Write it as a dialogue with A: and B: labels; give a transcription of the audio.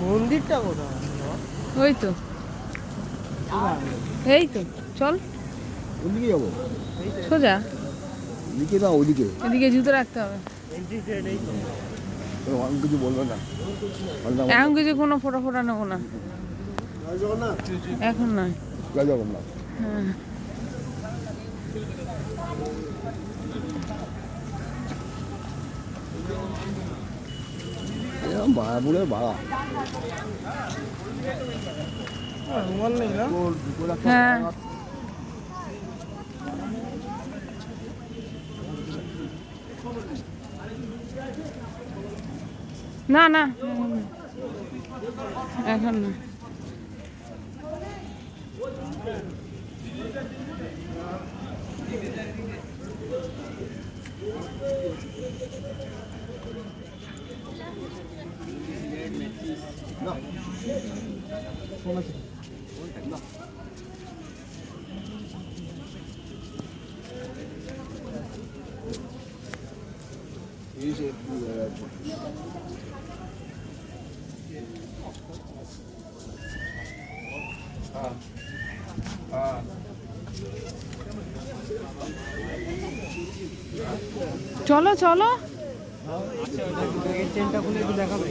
A: মন্দিরটা কোথায়?
B: ওই তো, এই তো, চল
C: ওদিকে যাবো,
B: সোজা
C: ওদিকে না ওদিকে,
B: এদিকে জুতো রাখতে হবে।
C: আমি কিছু বলবো না।
B: এখন কিছু কোনো ফোটা ফোটা নেবো না, এখন নয়।
C: জয় জগন্নাথ।
B: হ্যাঁ,
C: মায়াপুরের ভাড়া
B: হ্যাঁ, না না এখন না। চলো চলো,
A: চেনটা খুলে একটু দেখাবো।